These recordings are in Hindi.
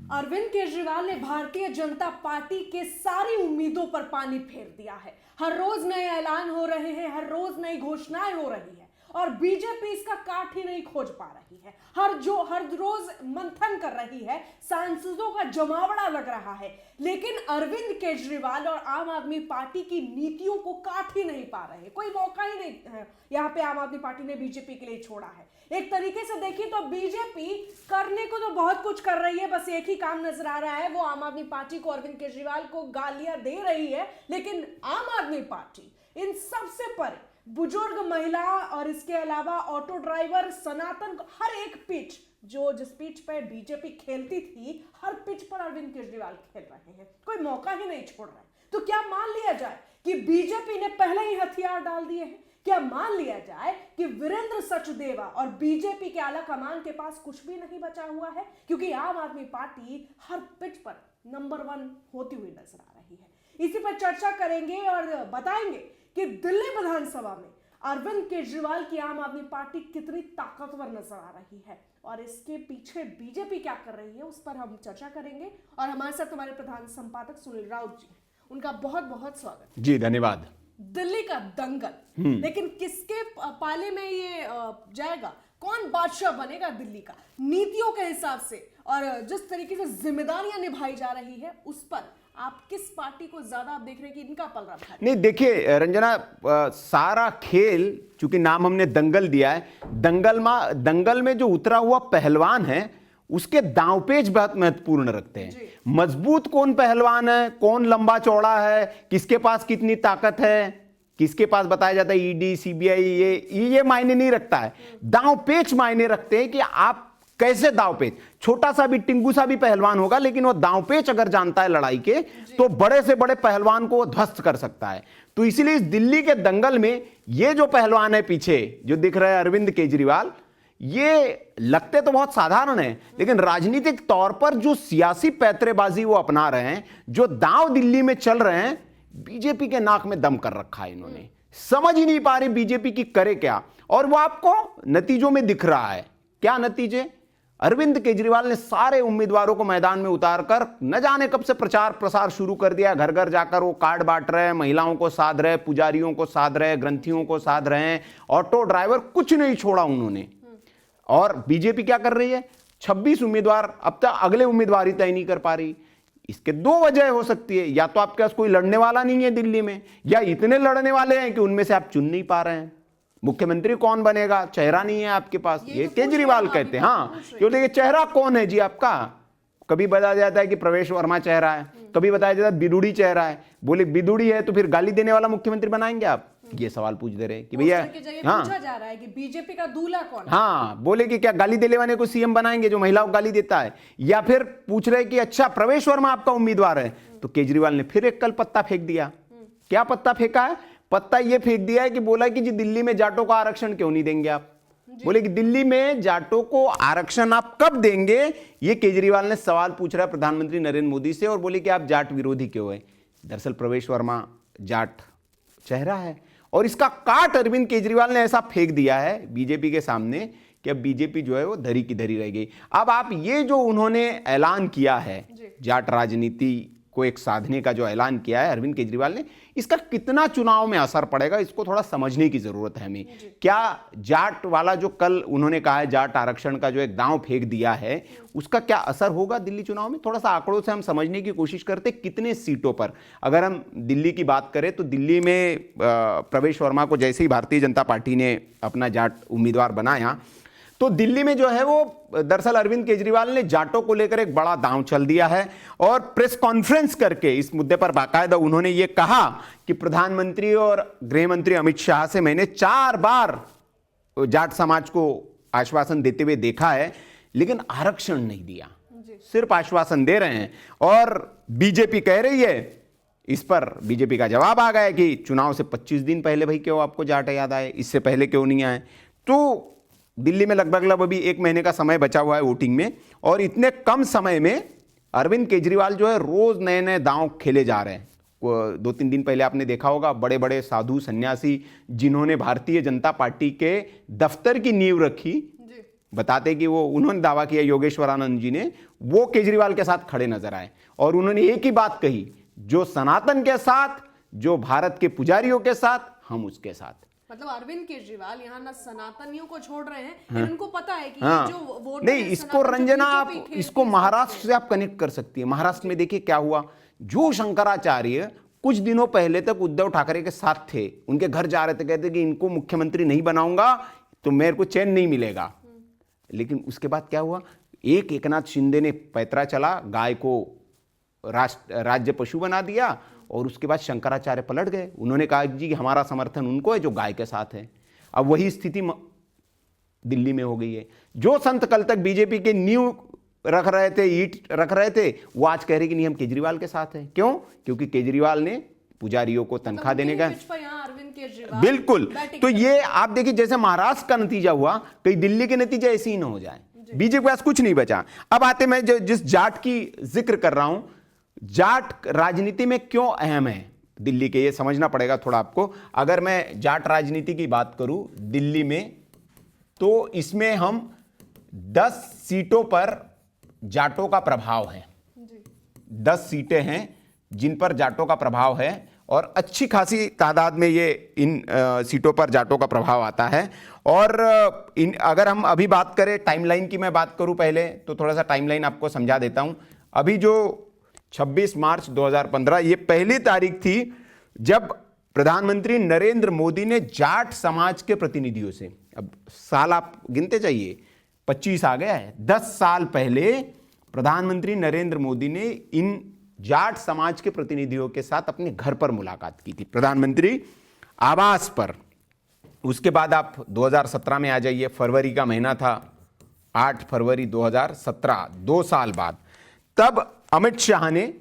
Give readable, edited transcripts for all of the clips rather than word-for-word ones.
अरविंद केजरीवाल ने भारतीय जनता पार्टी के सारी उम्मीदों पर पानी फेर दिया है। हर रोज नए ऐलान हो रहे हैं, हर रोज नई घोषणाएं हो रही है और बीजेपी इसका काट ही नहीं खोज पा रही है। हर रोज मंथन कर रही है, सांसदों का जमावड़ा लग रहा है, लेकिन अरविंद केजरीवाल और आम आदमी पार्टी की नीतियों को काट ही नहीं पा रहे। कोई मौका ही नहीं है यहाँ पे आम आदमी पार्टी ने बीजेपी के लिए छोड़ा है। एक तरीके से देखिए तो बीजेपी करने को तो बहुत कुछ कर रही है, बस एक ही काम नजर आ रहा है, वो आम आदमी पार्टी को, अरविंद केजरीवाल को गालियां दे रही है। लेकिन आम आदमी पार्टी इन सबसे परे बुजुर्ग महिला और इसके अलावा ऑटो ड्राइवर, सनातन, हर एक पिच जिस पिच पर बीजेपी खेलती थी, हर पिच पर अरविंद केजरीवाल खेल रहे हैं। कोई मौका ही नहीं छोड़ रहे। तो क्या मान लिया जाए कि बीजेपी ने पहले ही हथियार डाल दिए हैं? क्या मान लिया जाए कि वीरेंद्र सचदेवा और बीजेपी के आला कमान के पास कुछ भी नहीं बचा हुआ है? क्योंकि आम आदमी पार्टी हर पिच पर नंबर 1 होती हुई नजर आ रही है। इसी पर चर्चा करेंगे और बताएंगे कि दिल्ली विधानसभा में अरविंद केजरीवाल की आम आदमी पार्टी कितनी ताकतवर नजर आ रही है और इसके पीछे बीजेपी क्या कर रही है, उस पर हम चर्चा करेंगे। और हमारे साथ हमारे प्रधान संपादक सुनील राउत जी, उनका बहुत बहुत स्वागत जी। धन्यवाद। दिल्ली का दंगल, लेकिन किसके पाले में ये जाएगा? कौन बादशाह बनेगा दिल्ली का? नीतियों के हिसाब से और जिस तरीके से जिम्मेदारियां निभाई जा रही है, उस पर आप किस पार्टी को ज्यादा आप देख रहे हैं कि इनका पलड़ा भारी? नहीं, देखिए रंजना, सारा खेल, चूंकि नाम हमने दंगल दिया है, दंगल में जो उतरा हुआ पहलवान है उसके दांवपेच बहुत महत्वपूर्ण रखते हैं। मजबूत कौन पहलवान है, कौन लंबा चौड़ा है, किसके पास कितनी ताकत है, किसके पास बताया जाता है ईडी, सीबीआई, ये मायने नहीं रखता है। दांवपेच मायने रखते हैं कि आप कैसे दांवपेच, छोटा सा भी टिंगू सा भी पहलवान होगा, लेकिन वो दांवपेच अगर जानता है लड़ाई के, तो बड़े से बड़े पहलवान को वो ध्वस्त कर सकता है। तो इसलिए इस दिल्ली के दंगल में ये जो पहलवान है पीछे जो दिख रहा है, अरविंद केजरीवाल, ये लगते तो बहुत साधारण है, लेकिन राजनीतिक तौर पर जो सियासी पैतरेबाजी वो अपना रहे हैं, जो दांव दिल्ली में चल रहे हैं, बीजेपी के नाक में दम कर रखा है इन्होंने। समझ ही नहीं पा रही बीजेपी की करे क्या, और वो आपको नतीजों में दिख रहा है। क्या नतीजे? अरविंद केजरीवाल ने सारे उम्मीदवारों को मैदान में उतारकर न जाने कब से प्रचार प्रसार शुरू कर दिया। घर घर जाकर वो कार्ड बांट रहे हैं, महिलाओं को साध रहे, पुजारियों को साध रहे, ग्रंथियों को साध रहे हैं, ऑटो ड्राइवर, कुछ नहीं छोड़ा उन्होंने। और बीजेपी क्या कर रही है? 26 उम्मीदवार, अब तक अगले उम्मीदवार ही तय नहीं कर पा रही। इसके 2 वजह हो सकती है, या तो आपके पास कोई लड़ने वाला नहीं है दिल्ली में, या इतने लड़ने वाले हैं कि उनमें से आप चुन नहीं पा रहे हैं। मुख्यमंत्री कौन बनेगा, चेहरा नहीं है आपके पास, ये केजरीवाल कहते हैं। हाँ, क्यों? देखिए चेहरा कौन है जी आपका? कभी बताया जाता है कि प्रवेश वर्मा चेहरा है, कभी बताया जाता है बिदुड़ी चेहरा है। बोले बिदुड़ी है तो फिर गाली देने वाला मुख्यमंत्री बनाएंगे आप? ये सवाल पूछ दे रहे कि भैया, हाँ, पूछा जा रहा है कि बीजेपी का दूल्हा कौन है? हाँ, बोले कि क्या गाली देने वाले को सीएम बनाएंगे जो महिलाओं को गाली देता है? या फिर पूछ रहे कि अच्छा प्रवेश वर्मा आपका उम्मीदवार है। तो केजरीवाल ने फिर एक कल पत्ता फेंक दिया। क्या पत्ता फेंका है? पत्ता ये फेंक दिया है कि बोला कि जी दिल्ली में जाटों को आरक्षण क्यों नहीं देंगे आप? बोले कि दिल्ली में जाटों को आरक्षण आप कब देंगे? ये केजरीवाल ने सवाल पूछ रहा है प्रधानमंत्री नरेंद्र मोदी से, और बोले कि आप जाट विरोधी क्यों है? दरअसल प्रवेश वर्मा जाट चेहरा है, और इसका काट अरविंद केजरीवाल ने ऐसा फेंक दिया है बीजेपी के सामने कि अब बीजेपी जो है वो धरी की धरी रह गई। अब आप ये जो उन्होंने ऐलान किया है, जाट राजनीति को एक साधने का जो ऐलान किया है अरविंद केजरीवाल ने, इसका कितना चुनाव में असर पड़ेगा, इसको थोड़ा समझने की जरूरत है हमें। क्या जाट वाला जो कल उन्होंने कहा है, जाट आरक्षण का जो एक दांव फेंक दिया है, उसका क्या असर होगा दिल्ली चुनाव में? थोड़ा सा आंकड़ों से हम समझने की कोशिश करते। कितने सीटों पर अगर हम दिल्ली की बात करें तो दिल्ली में प्रवेश वर्मा को जैसे ही भारतीय जनता पार्टी ने अपना जाट उम्मीदवार बनाया, तो दिल्ली में जो है वो दरअसल अरविंद केजरीवाल ने जाटों को लेकर एक बड़ा दांव चल दिया है, और प्रेस कॉन्फ्रेंस करके इस मुद्दे पर बाकायदा उन्होंने ये कहा कि प्रधानमंत्री और गृह मंत्री अमित शाह से मैंने 4 बार जाट समाज को आश्वासन देते हुए देखा है, लेकिन आरक्षण नहीं दिया, सिर्फ आश्वासन दे रहे हैं। और बीजेपी कह रही है, इस पर बीजेपी का जवाब आ गया कि चुनाव से 25 दिन पहले भाई क्यों आपको जाट याद आए, इससे पहले क्यों नहीं आए? तो दिल्ली में लगभग अभी 1 महीने का समय बचा हुआ है वोटिंग में, और इतने कम समय में अरविंद केजरीवाल जो है रोज नए नए दांव खेले जा रहे हैं। 2-3 दिन पहले आपने देखा होगा, बड़े बड़े साधु सन्यासी जिन्होंने भारतीय जनता पार्टी के दफ्तर की नींव रखी, बताते कि वो उन्होंने दावा किया योगेश्वरानंद जी ने, वो केजरीवाल के साथ खड़े नजर आए और उन्होंने एक ही बात कही, जो सनातन के साथ, जो भारत के पुजारियों के साथ, हम उसके साथ। मतलब अरविंद केजरीवाल यहाँ ना सनातनियों को छोड़ रहे हैं, हाँ, इनको पता है कि हाँ, ये जो वोट नहीं, इसको रंजना आप इसको महाराष्ट्र से आप कनेक्ट कर सकती है। महाराष्ट्र में देखिए क्या हुआ, जो शंकराचार्य कुछ दिनों पहले तक उद्धव ठाकरे के साथ थे, उनके घर जा रहे थे, कहते कि इनको मुख्यमंत्री नहीं बनाऊंगा तो मेरे को चैन नहीं मिलेगा। लेकिन उसके बाद क्या हुआ, एकनाथ शिंदे ने पैतरा चला, गाय को राज्य पशु बना दिया और उसके बाद शंकराचार्य पलट गए। उन्होंने कहा जी हमारा समर्थन उनको है जो गाय के साथ है। अब वही स्थिति दिल्ली में हो गई है। जो संत कल तक बीजेपी के नींव रख रहे थे, ईंट रख रहे थे, वो आज कह रहे कि नहीं हम केजरीवाल के साथ हैं। क्यों? क्योंकि केजरीवाल ने पुजारियों को तनख्वाह देने का, बिल्कुल। तो ये आप देखिए जैसे महाराष्ट्र का नतीजा हुआ, कहीं दिल्ली के नतीजे ऐसे ही ना हो जाए। बीजेपी के पास कुछ नहीं बचा। अब आते मैं जिस जाट की जिक्र कर रहा हूं, जाट राजनीति में क्यों अहम है दिल्ली के, ये समझना पड़ेगा थोड़ा आपको। अगर मैं जाट राजनीति की बात करूं दिल्ली में, तो इसमें हम 10 सीटों पर जाटों का प्रभाव है। 10 सीटें हैं जिन पर जाटों का प्रभाव है और अच्छी खासी तादाद में ये इन सीटों पर जाटों का प्रभाव आता है। और अगर हम अभी बात करें टाइमलाइन की, मैं बात करूं पहले तो थोड़ा सा टाइमलाइन आपको समझा देता हूं। अभी जो 26 मार्च 2015 ये पहली तारीख थी जब प्रधानमंत्री नरेंद्र मोदी ने जाट समाज के प्रतिनिधियों से, अब साल आप गिनते जाइए, 25 आ गया है, 10 साल पहले प्रधानमंत्री नरेंद्र मोदी ने इन जाट समाज के प्रतिनिधियों के साथ अपने घर पर मुलाकात की थी, प्रधानमंत्री आवास पर। उसके बाद आप 2017 में आ जाइए, फरवरी का महीना था, 8 फरवरी 2017, 2 साल बाद, तब अमित शाह ने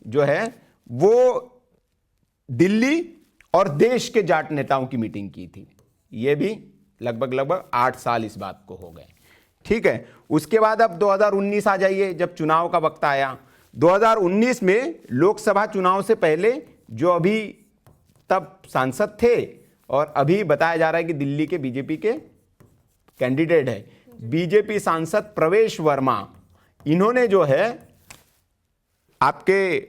जो है वो दिल्ली और देश के जाट नेताओं की मीटिंग की थी। ये भी लगभग 8 साल इस बात को हो गए, ठीक है। उसके बाद अब 2019 आ जाइए, जब चुनाव का वक्त आया। 2019 में लोकसभा चुनाव से पहले जो अभी तब सांसद थे और अभी बताया जा रहा है कि दिल्ली के बीजेपी के कैंडिडेट है, बीजेपी सांसद प्रवेश वर्मा, इन्होंने जो है आपके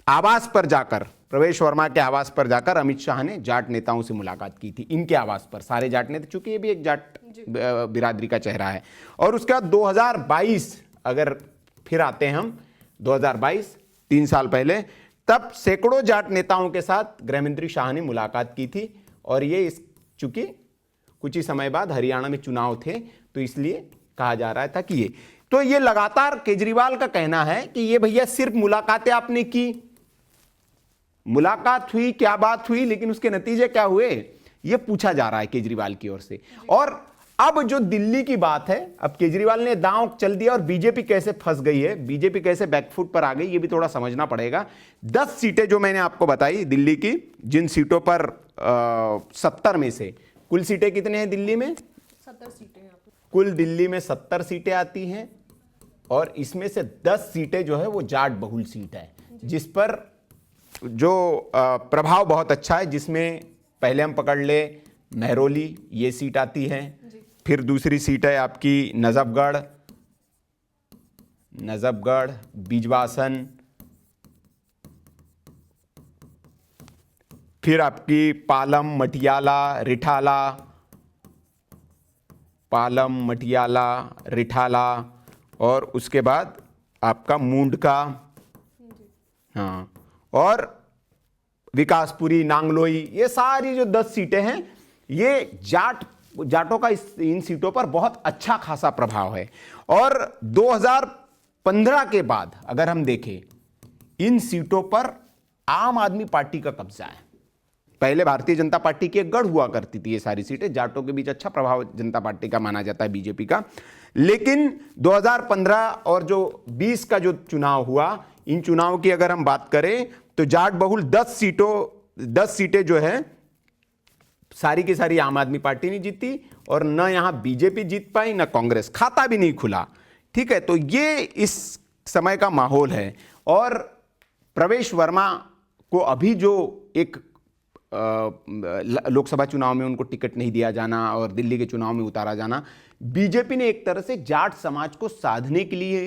आवास पर जाकर, प्रवेश वर्मा के आवास पर जाकर अमित शाह ने जाट नेताओं से मुलाकात की थी। इनके आवास पर सारे जाट नेता, चूंकि ये भी एक जाट बिरादरी का चेहरा है। और उसके बाद 2022 अगर फिर आते हैं हम, 2022 3 साल पहले, तब सैकड़ों जाट नेताओं के साथ गृहमंत्री शाह ने मुलाकात की थी। और ये चूंकि कुछ ही समय बाद हरियाणा में चुनाव थे तो इसलिए कहा जा रहा था कि ये लगातार केजरीवाल का कहना है कि ये भैया सिर्फ मुलाकातें आपने की, मुलाकात हुई, क्या बात हुई, लेकिन उसके नतीजे क्या हुए, ये पूछा जा रहा है केजरीवाल की ओर से। और अब जो दिल्ली की बात है, अब केजरीवाल ने दांव चल दिया और बीजेपी कैसे फंस गई है, बीजेपी कैसे बैकफुट पर आ गई, ये भी थोड़ा समझना पड़ेगा। 10 सीटें जो मैंने आपको बताई दिल्ली की, जिन सीटों पर 70 में से कुल सीटें कितने हैं दिल्ली में? 70 सीटें हैं। कुल दिल्ली में 70 सीटें आती हैं और इसमें से 10 सीटें जो है वो जाट बहुल सीट है, जिस पर जो प्रभाव बहुत अच्छा है, जिसमें पहले हम पकड़ ले महरौली, ये सीट आती है। फिर दूसरी सीट है आपकी नजफगढ़, बिजवासन, फिर आपकी पालम, मटियाला, रिठाला, और उसके बाद आपका मुंडका, हाँ, और विकासपुरी, नांगलोई, ये सारी जो 10 सीटें हैं, ये जाटों का इन सीटों पर बहुत अच्छा खासा प्रभाव है। और 2015 के बाद अगर हम देखें, इन सीटों पर आम आदमी पार्टी का कब्जा है। पहले भारतीय जनता पार्टी की एक गढ़ हुआ करती थी ये सारी सीटें, जाटों के बीच अच्छा प्रभाव जनता पार्टी का माना जाता है, बीजेपी का। लेकिन 2015 और जो 20 का जो चुनाव हुआ, इन चुनाव की अगर हम बात करें तो जाट बहुल 10 सीटें जो है सारी की सारी आम आदमी पार्टी ने जीती और न यहां बीजेपी जीत पाई, न कांग्रेस, खाता भी नहीं खुला, ठीक है। तो ये इस समय का माहौल है। और प्रवेश वर्मा को अभी जो एक लोकसभा चुनाव में उनको टिकट नहीं दिया जाना और दिल्ली के चुनाव में उतारा जाना, बीजेपी ने एक तरह से जाट समाज को साधने के लिए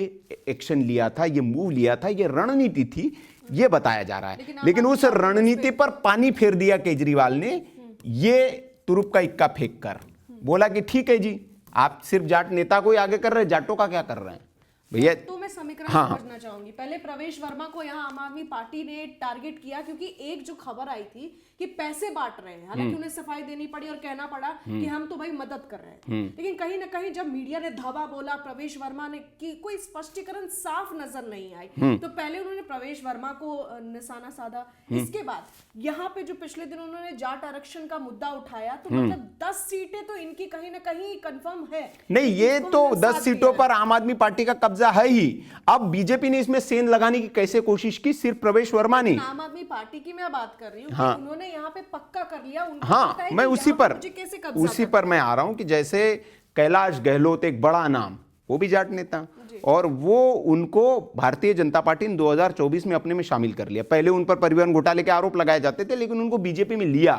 एक्शन लिया था, ये मूव लिया था, ये रणनीति थी, ये बताया जा रहा है। लेकिन उस रणनीति पर पानी फेर दिया केजरीवाल ने, ये तुरुप का इक्का फेंक कर बोला कि ठीक है जी, आप सिर्फ जाट नेता को ही आगे कर रहे हैं, जाटों का क्या कर रहे हैं भैया। तो मैं समीकरण समझना चाहूंगी। पहले प्रवेश वर्मा को यहाँ आम आदमी पार्टी ने टारगेट किया क्योंकि एक जो खबर आई थी कि पैसे बांट रहे हैं, हालांकि उन्हें सफाई देनी पड़ी और कहना पड़ा कि हम तो भाई मदद कर रहे हैं, लेकिन कहीं ना कहीं जब मीडिया ने धावा बोला प्रवेश वर्मा ने कि कोई स्पष्टीकरण साफ नजर नहीं आई, तो पहले उन्होंने प्रवेश वर्मा को निशाना साधा। इसके बाद यहाँ पे जो पिछले दिन उन्होंने जाट आरक्षण का मुद्दा उठाया, तो मतलब 10 सीटें तो इनकी कहीं ना कहीं कंफर्म है। नहीं, ये तो 10 सीटों पर आम आदमी पार्टी का कब्जा है ही। अब बीजेपी ने इसमें सेंध लगाने की कैसे कोशिश की, सिर्फ प्रवेश वर्मा ने। आम आदमी पार्टी की मैं बात कर रही हूँ, हाँ, उन्होंने यहाँ पे पक्का कर लिया। हाँ, मैं उसी पर मैं आ रहा हूं कि जैसे कैलाश गहलोत एक बड़ा नाम, वो भी जाट नेता, और वो उनको भारतीय जनता पार्टी ने 2024 में अपने में शामिल कर लिया। पहले उन पर परिवहन घोटाले के आरोप लगाए जाते थे, लेकिन उनको बीजेपी में लिया।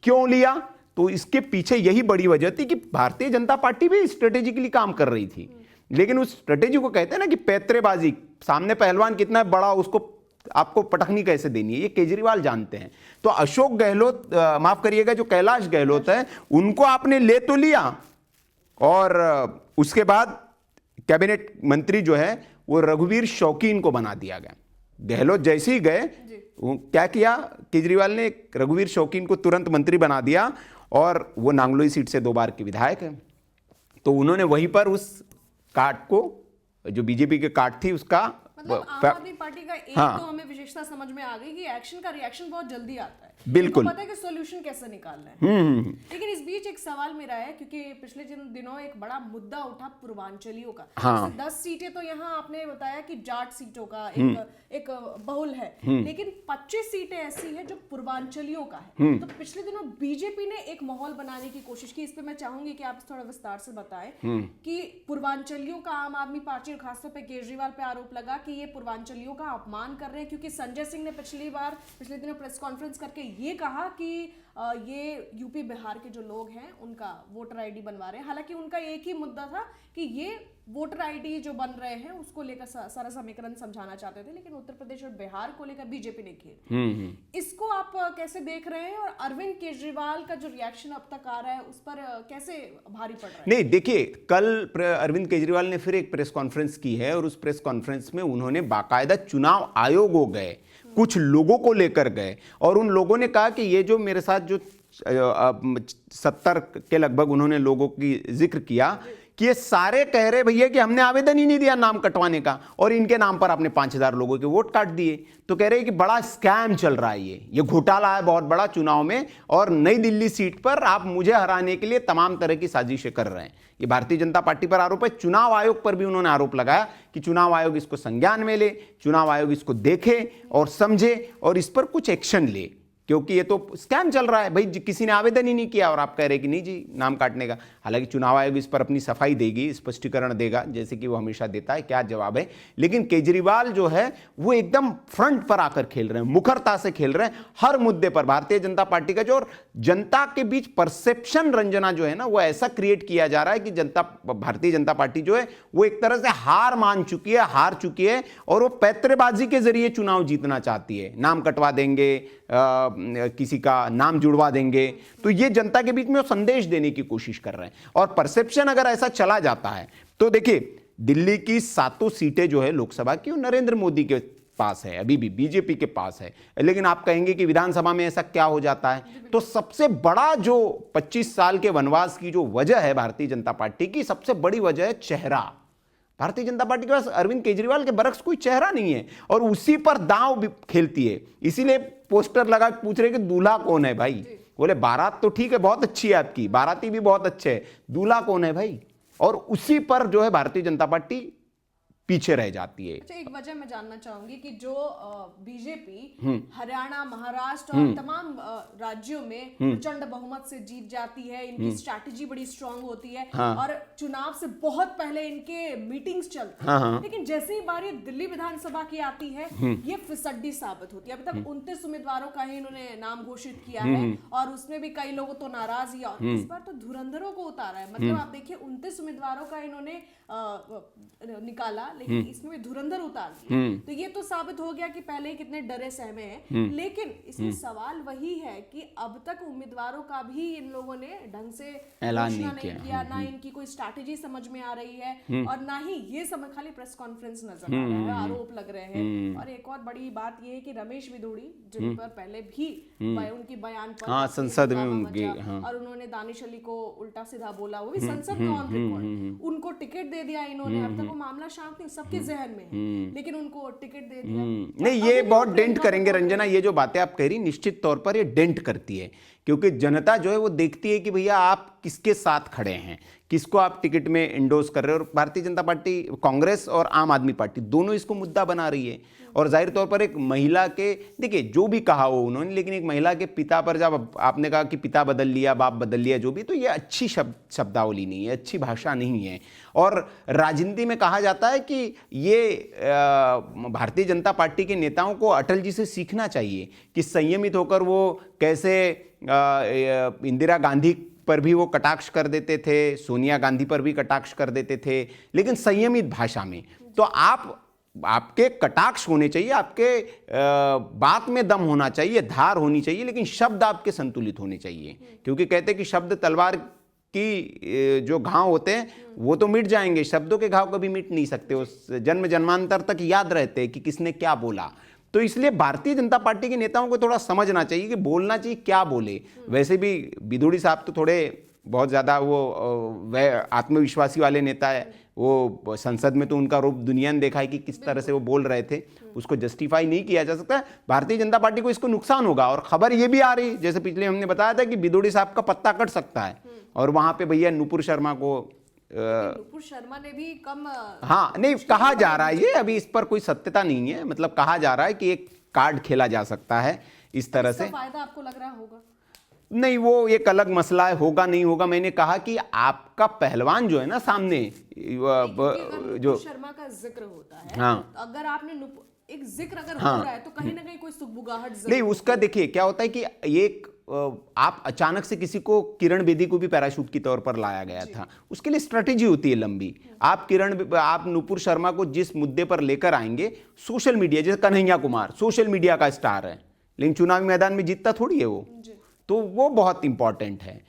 क्यों लिया? तो इसके पीछे यही बड़ी वजह थी कि भारतीय जनता पार्टी भी स्ट्रेटेजिकली काम कर रही थी, लेकिन उस स्ट्रेटेजी को कहते हैं ना कि पैतरेबाजी, सामने पहलवान कितना बड़ा उसको आपको पटखनी कैसे देनी है, ये केजरीवाल जानते हैं। तो अशोक गहलोत, माफ करिएगा, जो कैलाश गहलोत है, उनको आपने ले तो लिया, और उसके बाद कैबिनेट मंत्री जो है वो रघुवीर शौकीन को बना दिया गया। गहलोत जैसे ही गए, क्या किया केजरीवाल ने, रघुवीर शौकीन को तुरंत मंत्री बना दिया, और वो नांगलोई सीट से 2 बार के विधायक है। तो उन्होंने वहीं पर उस कार्ड को, जो बीजेपी के कार्ड थी, उसका मतलब आम आदमी पार्टी का एक हाँ, तो हमें विशेषता समझ में आ गई कि एक्शन का रिएक्शन बहुत जल्दी आता है, बिल्कुल पता है कि सॉल्यूशन कैसे निकालना है। लेकिन इस बीच एक सवाल मेरा है, क्योंकि पिछले दिनों एक बड़ा मुद्दा उठा पूर्वांचलियों का। हाँ, 10 सीटें तो यहाँ आपने बताया कि जाट सीटों का एक बहुल है, लेकिन 25 सीटें ऐसी है जो पूर्वांचलियों का है। तो पिछले दिनों बीजेपी ने एक माहौल बनाने की कोशिश की, इस पे मैं चाहूंगी कि आप थोड़ा विस्तार से बताएं कि पूर्वांचलियों का आम आदमी पार्टी और खासतौर पे केजरीवाल पे आरोप लगा कि ये पूर्वांचलियों का अपमान कर रहे हैं, क्योंकि संजय सिंह ने पिछले दिनों प्रेस कॉन्फ्रेंस करके ये कहा कि ये यूपी बिहार के जो लोग हैं उनका वोटर आईडी बनवा रहे हैं। हालांकि उनका एक ही मुद्दा था कि ये वोटर आईडी जो बन रहे हैं उसको लेकर सारा समीकरण समझाना चाहते थे, लेकिन उत्तर प्रदेश और बिहार को लेकर बीजेपी ने घेर। इसको आप कैसे देख रहे हैं, और अरविंद केजरीवाल का जो रिएक्शन अब तक आ रहा है उस पर कैसे भारी पड़ रहा है? नहीं, देखिए, कल अरविंद केजरीवाल ने फिर एक प्रेस कॉन्फ्रेंस की है, और उस प्रेस कॉन्फ्रेंस में उन्होंने बाकायदा चुनाव आयोग हो गए, कुछ लोगों को लेकर गए, और उन लोगों ने कहा कि ये जो मेरे साथ जो 70 के लगभग उन्होंने लोगों की जिक्र किया कि ये सारे कह रहे भैया कि हमने आवेदन ही नहीं दिया नाम कटवाने का, और इनके नाम पर आपने 5000 लोगों के वोट काट दिए। तो कह रहे कि बड़ा स्कैम चल रहा है, ये घोटाला है बहुत बड़ा चुनाव में, और नई दिल्ली सीट पर आप मुझे हराने के लिए तमाम तरह की साजिशें कर रहे हैं। ये भारतीय जनता पार्टी पर आरोप है। चुनाव आयोग पर भी उन्होंने आरोप लगाया कि चुनाव आयोग इसको संज्ञान में ले, चुनाव आयोग इसको देखे और समझे और इस पर कुछ एक्शन ले, क्योंकि ये तो स्कैम चल रहा है। भाई किसी ने आवेदन ही नहीं किया और आप कह रहे कि नहीं जी नाम काटने का। हालांकि चुनाव आयोग इस पर अपनी सफाई देगी, स्पष्टीकरण देगा, जैसे कि वो हमेशा देता है, क्या जवाब है। लेकिन केजरीवाल जो है वो एकदम फ्रंट पर आकर खेल रहे हैं, मुखरता से खेल रहे हैं हर मुद्दे पर। भारतीय जनता पार्टी का जो, और जनता के बीच परसेप्शन, रंजना जो है ना, वो ऐसा क्रिएट किया जा रहा है कि भारतीय जनता पार्टी जो है वो एक तरह से हार मान चुकी है, हार चुकी है, और वो पैतरेबाजी के जरिए चुनाव जीतना चाहती है। नाम कटवा देंगे, किसी का नाम जुड़वा देंगे, तो ये जनता के बीच में वो संदेश देने की कोशिश कर रहे हैं। और परसेप्शन अगर ऐसा चला जाता है तो देखिए, दिल्ली की 7 सीटें जो है लोकसभा की, वो नरेंद्र मोदी के पास है, अभी भी बीजेपी के पास है। लेकिन आप कहेंगे कि विधानसभा में ऐसा क्या हो जाता है, तो सबसे बड़ा जो 25 साल के वनवास की जो वजह है भारतीय जनता पार्टी की, सबसे बड़ी वजह है चेहरा। भारतीय जनता पार्टी के पास अरविंद केजरीवाल के बरक्स कोई चेहरा नहीं है, और उसी पर दांव भी खेलती है। इसीलिए पोस्टर लगा पूछ रहे कि दूल्हा कौन है भाई। बोले बारात तो ठीक है, बहुत अच्छी है आपकी, बाराती भी बहुत अच्छे है, दूल्हा कौन है भाई। और उसी पर जो है भारतीय जनता पार्टी पीछे रह जाती है। अच्छा, एक वजह मैं जानना चाहूंगी कि जो बीजेपी हरियाणा, महाराष्ट्र और तमाम राज्यों में प्रचंड बहुमत से जीत जाती है, इनकी स्ट्रैटेजी बड़ी स्ट्रांग होती है और चुनाव से बहुत पहले इनके मीटिंग्स चलती है, लेकिन जैसे ही बारी दिल्ली विधानसभा की आती है ये फिसड्डी साबित होती है। अभी तक 29 उम्मीदवारों का ही इन्होंने नाम घोषित किया है और उसमें भी कई लोगों तो नाराज ही, और इस बार तो धुरंधरों को उतारा है। मतलब आप देखिए 29 उम्मीदवारों का इन्होंने निकाला, लेकिन इसमें भी धुरंधर उतार दिया। तो ये तो साबित हो गया कि पहले ही कितने डरे सहमे हैं। लेकिन इसमें सवाल वही है कि अब तक उम्मीदवारों का भी इन लोगों ने ढंग से ऐलान घोषणा नहीं किया, ना इनकी कोई स्ट्रैटेजी समझ में आ रही है और ना ही ये समझ, खाली प्रेस कॉन्फ्रेंस नजर आ रहा है, आरोप लग रहे हैं। और एक और बड़ी बात ये है कि रमेश बिधूड़ी, जिन पर पहले भी उनकी बयान पर संसद में उनके और उन्होंने दानिश अली को उल्टा सीधा बोला, वो भी संसद में ऑन रिकॉर्ड, उनको टिकट दे दिया इन्होंने। अब तक वो मामला शांत नहीं, सबके जहन में है, लेकिन उनको टिकट दे दिया। नहीं, ये बहुत डेंट करेंगे रंजना, ये जो बातें आप कह रही निश्चित तौर पर ये डेंट करती है, क्योंकि जनता जो है वो देखती है कि भैया आप किसके साथ खड़े हैं, किसको आप टिकट में इंडोर्स कर रहे हो। और भारतीय जनता पार्टी, कांग्रेस और आम आदमी पार्टी दोनों इसको मुद्दा बना रही है। और जाहिर तौर पर एक महिला के, देखिए जो भी कहा हो उन्होंने, लेकिन एक महिला के पिता पर जब आपने कहा कि पिता बदल लिया, बाप बदल लिया, जो भी, तो ये अच्छी शब्दावली नहीं है, अच्छी भाषा नहीं है। और राजनीति में कहा जाता है कि ये भारतीय जनता पार्टी के नेताओं को अटल जी से सीखना चाहिए कि संयमित होकर वो कैसे इंदिरा गांधी पर भी वो कटाक्ष कर देते थे, सोनिया गांधी पर भी कटाक्ष कर देते थे, लेकिन संयमित भाषा में। तो आपके कटाक्ष होने चाहिए, आपके बात में दम होना चाहिए, धार होनी चाहिए, लेकिन शब्द आपके संतुलित होने चाहिए, क्योंकि कहते हैं कि शब्द तलवार की जो घाव होते हैं वो तो मिट जाएंगे, शब्दों के घाव कभी मिट नहीं सकते, उस जन्म जन्मांतर तक याद रहते हैं कि किसने क्या बोला। तो इसलिए भारतीय जनता पार्टी के नेताओं को थोड़ा समझना चाहिए कि बोलना चाहिए, क्या बोले। वैसे भी बिधूड़ी साहब तो थोड़े बहुत ज़्यादा वो वह आत्मविश्वासी वाले नेता है, वो संसद में तो उनका रूप दुनिया ने देखा है कि किस तरह से वो बोल रहे थे, उसको जस्टिफाई नहीं किया जा सकता। भारतीय जनता पार्टी को इसको नुकसान होगा। और खबर ये भी आ रही, जैसे पिछले हमने बताया था कि बिधूड़ी साहब का पत्ता कट सकता है, और वहां पे भैया नुपुर शर्मा को नुपुर शर्मा ने भी कम, हाँ नहीं, कहा जा रहा है, ये अभी इस पर कोई सत्यता नहीं है, मतलब कहा जा रहा है कि एक कार्ड खेला जा सकता है इस तरह से। फायदा आपको लग रहा होगा? नहीं, वो एक अलग मसला है, होगा नहीं होगा। मैंने कहा कि आपका पहलवान जो है ना सामने, जो शर्मा का जिक्र होता है, हाँ, अगर आपने एक जिक्र अगर हो रहा है तो कहीं ना कहीं कोई सुगबुगाहट नहीं, उसका देखिए क्या होता है कि एक आप अचानक से किसी को, किरण बेदी को भी पैराशूट के तौर पर लाया गया था, उसके लिए स्ट्रेटेजी होती है लंबी। आप नुपुर शर्मा को जिस मुद्दे पर लेकर आएंगे, सोशल मीडिया, जैसे कन्हैया कुमार सोशल मीडिया का स्टार है, लेकिन चुनावी मैदान में जीतता थोड़ी है वो, तो वो बहुत इंपॉर्टेंट है।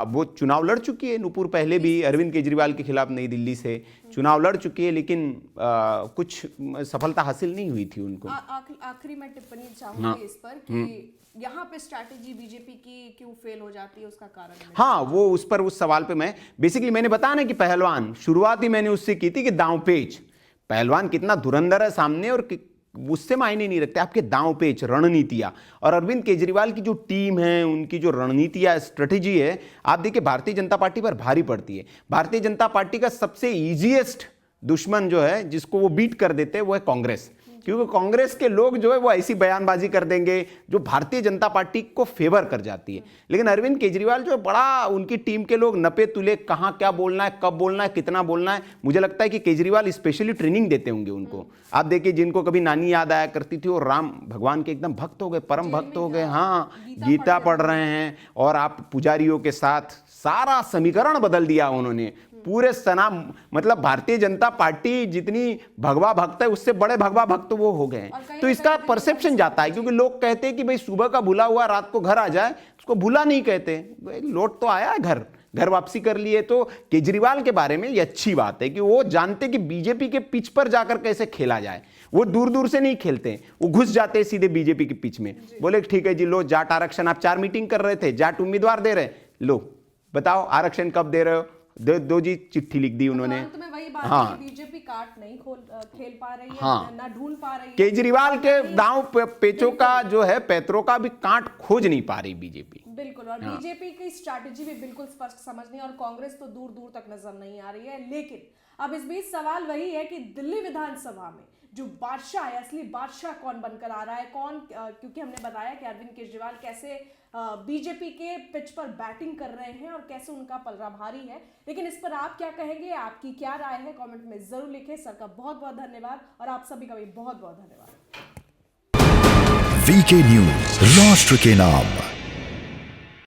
वो चुनाव लड़ चुकी है नुपुर, पहले भी अरविंद केजरीवाल के खिलाफ नई दिल्ली से चुनाव लड़ चुकी है, लेकिन कुछ सफलता हासिल नहीं हुई थी उनको। आखिरी में टिप्पणी चाहूंगी इस पर कि यहाँ पे स्ट्रैटेजी बीजेपी की क्यों फेल हो जाती है, उसका कारण। हाँ, वो उस सवाल पे मैंने बताया ना कि पहलवान, शुरुआत ही मैंने उससे की थी कि दांवपेच, पहलवान कितना धुरंधर है सामने, और उससे मायने नहीं रखते आपके दांवपेच, रणनीतियां। और अरविंद केजरीवाल की जो टीम है, उनकी जो रणनीतियां, स्ट्रेटेजी है, आप देखिए भारतीय जनता पार्टी पर भारी पड़ती है। भारतीय जनता पार्टी का सबसे इजीएस्ट दुश्मन जो है, जिसको वो बीट कर देते हैं, वो है कांग्रेस, क्योंकि कांग्रेस के लोग जो है वो ऐसी बयानबाजी कर देंगे जो भारतीय जनता पार्टी को फेवर कर जाती है। लेकिन अरविंद केजरीवाल जो है, बड़ा उनकी टीम के लोग नपे तुले, कहाँ क्या बोलना है, कब बोलना है, कितना बोलना है। मुझे लगता है कि केजरीवाल स्पेशली ट्रेनिंग देते होंगे उनको। आप देखिए, जिनको कभी नानी याद आया करती थी, वो राम भगवान के एकदम भक्त हो गए, परम भक्त हो गए। हाँ, गीता पढ़ रहे हैं, और आप पुजारियों के साथ सारा समीकरण बदल दिया उन्होंने पूरे सना, मतलब भारतीय जनता पार्टी जितनी भगवा भक्त है, उससे बड़े भगवा भक्त वो हो गए। तो इसका परसेप्शन जाता है, क्योंकि लोग कहते हैं कि भाई सुबह का भूला हुआ रात को घर आ जाए, उसको भूला नहीं कहते, लौट तो आया है, घर वापसी कर लिए। तो केजरीवाल के बारे में ये अच्छी बात है कि वो जानते कि बीजेपी के पिच पर जाकर कैसे खेला जाए। वो दूर दूर से नहीं खेलते, वो घुस जाते सीधे बीजेपी के पिच में। बोले ठीक है जी, लो जाट आरक्षण, आप 4 मीटिंग कर रहे थे, जाट उम्मीदवार दे रहे, लो बताओ आरक्षण कब दे रहे हो, दो जी चिट्ठी लिख दी उन्होंने। अंत में वही बात हाँ। है कि बीजेपी कार्ड नहीं खेल पा रही है, हाँ। ना ढूंढ पा रही है। केजरीवाल के दांव पेचों का जो है पैतरों का भी कांट खोज नहीं पा रही बीजेपी। बिल्कुल, और बीजेपी की स्ट्रैटेजी भी बिल्कुल स्पष्ट समझ नहीं, और कांग्रेस तो दूर दूर तक नजर नहीं आ रही है। लेकिन अब इस बीच सवाल वही है कि दिल्ली विधानसभा में जो बादशाह है, असली बादशाह कौन बनकर आ रहा है, कौन, क्योंकि हमने बताया कि अरविंद केजरीवाल कैसे बीजेपी के पिच पर बैटिंग कर रहे हैं और कैसे उनका पलड़ा भारी है। लेकिन इस पर आप क्या कहेंगे, आपकी क्या राय है, कमेंट में जरूर लिखें। सर का बहुत बहुत धन्यवाद और आप सभी का भी बहुत बहुत धन्यवाद। वीके न्यूज, राष्ट्र के नाम।